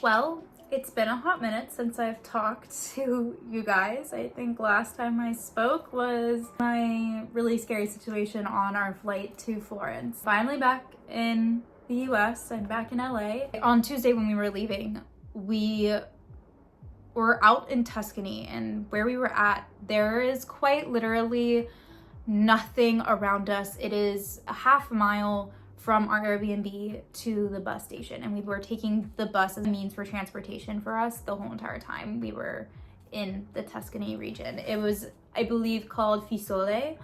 Well, it's been a hot minute since I've talked to you guys. I think last time I spoke was my really scary situation on our flight to Florence. Finally back in the US and back in LA. On Tuesday when we were leaving, we were out in Tuscany, and where we were at, there is quite literally nothing around us. It is a half mile from our Airbnb to the bus station, and we were taking the bus as a means for transportation for us the whole entire time we were in the Tuscany region. It was, I believe, called Fiesole,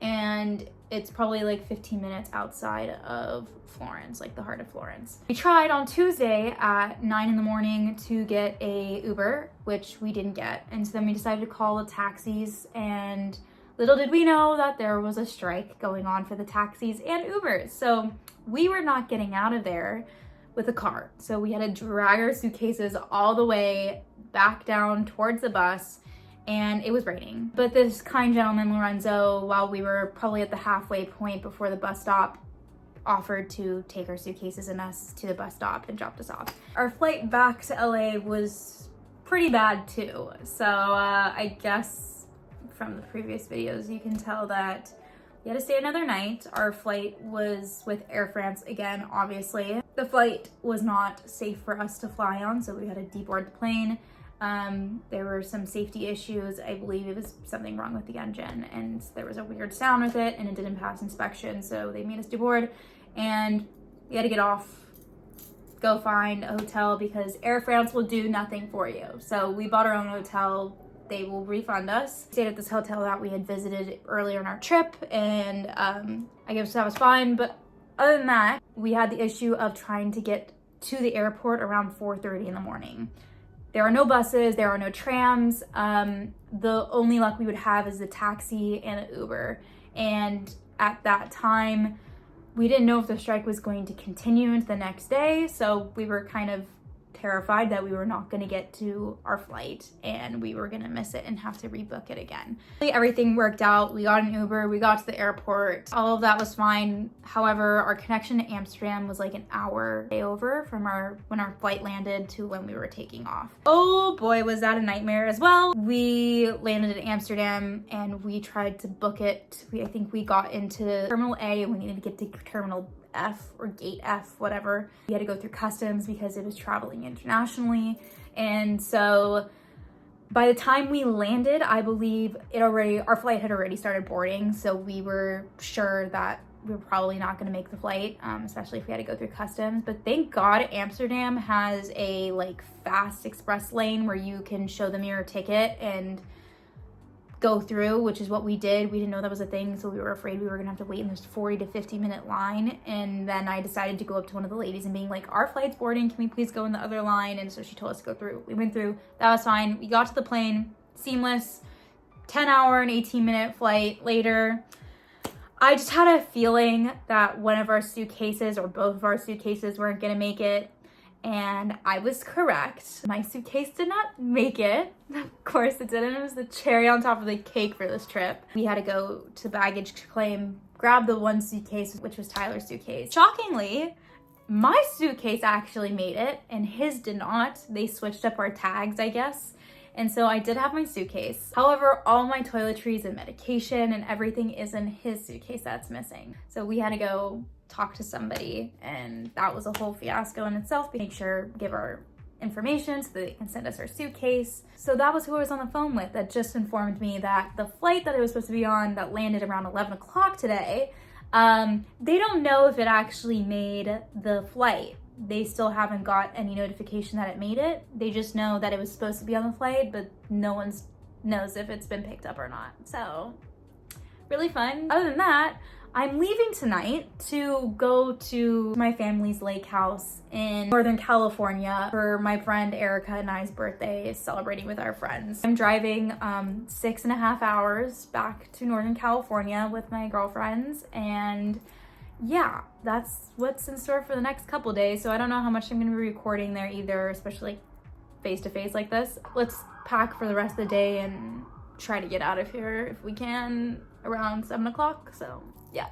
and it's probably like 15 minutes outside of Florence, like the heart of Florence. We tried on Tuesday at 9 in the morning to get a Uber, which we didn't get, and so then we decided to call the taxis, and little did we know that there was a strike going on for the taxis and Ubers. So we were not getting out of there with a car. So we had to drag our suitcases all the way back down towards the bus, and it was raining. But this kind gentleman, Lorenzo, while we were probably at the halfway point before the bus stop, offered to take our suitcases and us to the bus stop and dropped us off. Our flight back to LA was pretty bad too. So I guess from the previous videos, you can tell that we had to stay another night. Our flight was with Air France again, obviously. The flight was not safe for us to fly on, so we had to deboard the plane. There were some safety issues. I believe it was something wrong with the engine, and there was a weird sound with it, and it didn't pass inspection, so they made us deboard, and we had to get off, go find a hotel, because Air France will do nothing for you. So we bought our own hotel. They will refund us. Stayed at this hotel that we had visited earlier in our trip, and I guess that was fine. But other than that, we had the issue of trying to get to the airport around 4:30 in the morning. There are no buses, there are no trams. The only luck we would have is the taxi and an Uber. And at that time, we didn't know if the strike was going to continue into the next day, so we were kind of terrified that we were not going to get to our flight and we were going to miss it and have to rebook it again. Everything worked out. We got an Uber, we got to the airport, all of that was fine. However, our connection to Amsterdam was like an hour over from when our flight landed to when we were taking off. Oh boy, was that a nightmare as well. We landed in Amsterdam and we tried to book it. I think we got into Terminal A and we needed to get to Terminal F or Gate F, whatever. We had to go through customs because it was traveling internationally. And so by the time we landed, I believe our flight had already started boarding. So we were sure that we were probably not going to make the flight, especially if we had to go through customs. But thank God Amsterdam has a like fast express lane where you can show them your ticket and go through, which is what we did. We didn't know that was a thing, so we were afraid we were gonna have to wait in this 40 to 50 minute line. And then I decided to go up to one of the ladies and being like, our flight's boarding, can we please go in the other line? And so she told us to go through. We went through, that was fine. We got to the plane, seamless, 10-hour and 18-minute flight later. I just had a feeling that one of our suitcases or both of our suitcases weren't gonna make it. And I was correct. My suitcase did not make it. Of course it didn't. It was the cherry on top of the cake for this trip. We had to go to baggage claim, grab the one suitcase, which was Tyler's suitcase. Shockingly, my suitcase actually made it and his did not. They switched up our tags, I guess. And so I did have my suitcase. However, all my toiletries and medication and everything is in his suitcase that's missing. So we had to go talk to somebody, and that was a whole fiasco in itself. Make sure, give our information so that they can send us our suitcase. So that was who I was on the phone with that just informed me that the flight that I was supposed to be on that landed around 11 o'clock today, they don't know if it actually made the flight. They still haven't got any notification that it made it. They just know that it was supposed to be on the flight, but no one knows if it's been picked up or not. So really fun. Other than that, I'm leaving tonight to go to my family's lake house in Northern California for my friend Erica and I's birthday, celebrating with our friends. I'm driving 6.5 hours back to Northern California with my girlfriends, and yeah, that's what's in store for the next couple days. So I don't know how much I'm gonna be recording there either, especially face to face like this. Let's pack for the rest of the day and try to get out of here if we can around 7 o'clock. So yeah.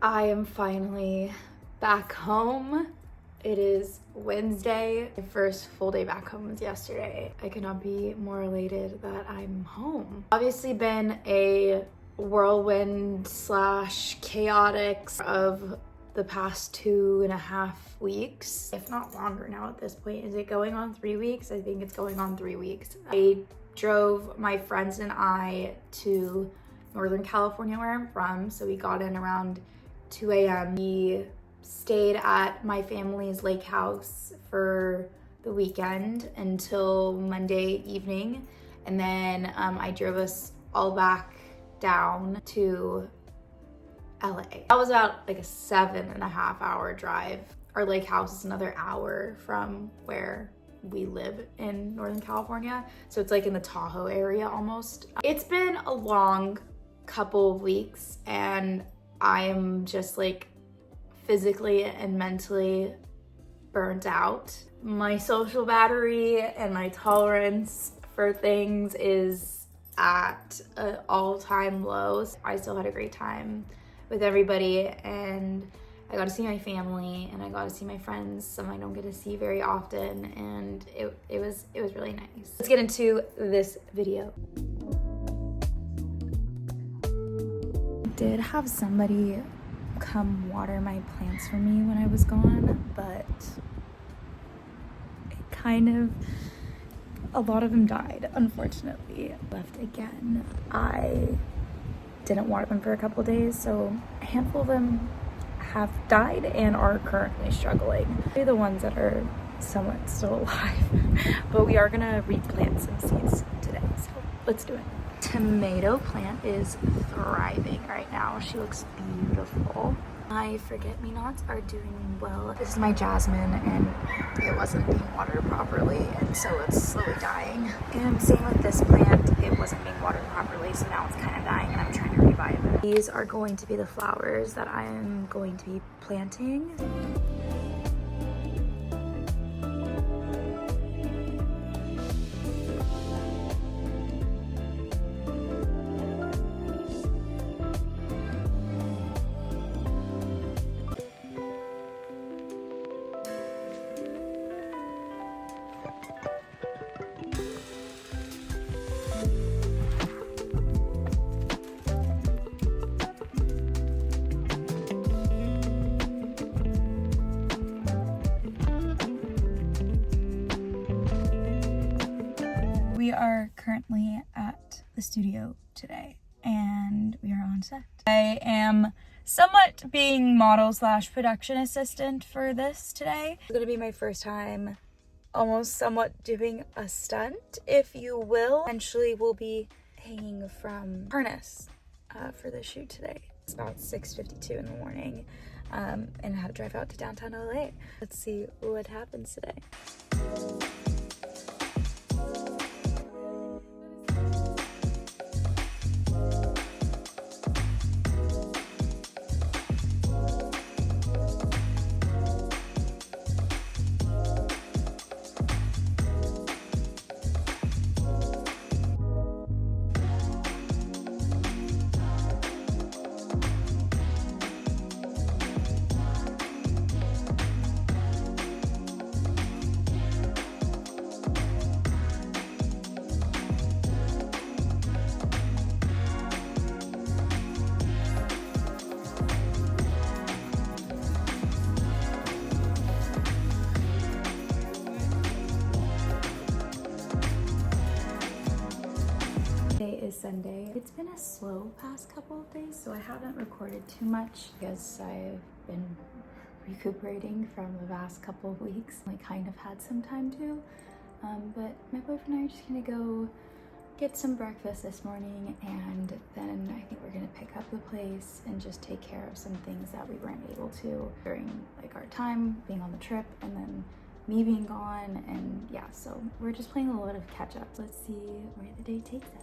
I am finally back home. It is Wednesday. My first full day back home was yesterday. I could not be more elated that I'm home. Obviously been a whirlwind / chaotic of the past 2.5 weeks, if not longer now at this point. Is it going on 3 weeks? I think it's going on 3 weeks. I drove my friends and I to Northern California, where I'm from. So we got in around 2 a.m. We stayed at my family's lake house for the weekend until Monday evening. And then I drove us all back down to LA. That was about like a 7.5 hour drive. Our lake house is another hour from where we live in Northern California. So it's like in the Tahoe area almost. It's been a long couple of weeks and I am just like physically and mentally burnt out. My social battery and my tolerance for things is at an all-time low. I still had a great time with everybody and I got to see my family and I got to see my friends, some I don't get to see very often, and it was really nice. Let's get into this video. I did have somebody come water my plants for me when I was gone, but it kind of, a lot of them died, unfortunately. Left again. I didn't water them for a couple days, so a handful of them have died and are currently struggling. They're the ones that are somewhat still alive, but we are gonna replant some seeds today, so let's do it. Tomato plant is thriving right now. She looks beautiful. My forget-me-nots are doing well. This is my jasmine and it wasn't being watered properly, and so it's slowly dying. And same with this plant, it wasn't being watered properly, so now it's kind of dying and I'm trying to revive it. These are going to be the flowers that I am going to be planting. We are currently at the studio today and we are on set. I am somewhat being model / production assistant for this today. It's gonna be my first time almost somewhat doing a stunt, if you will. Eventually we'll be hanging from harness for the shoot today. It's about 6:52 in the morning and I had to drive out to downtown LA. Let's see what happens today. Is Sunday. It's been a slow past couple of days, so I haven't recorded too much because I've been recuperating from the last couple of weeks. I kind of had some time to, but my boyfriend and I are just gonna go get some breakfast this morning, and then I think we're gonna pick up the place and just take care of some things that we weren't able to during like our time being on the trip, and then me being gone, and yeah, so we're just playing a little bit of catch up. Let's see where the day takes us.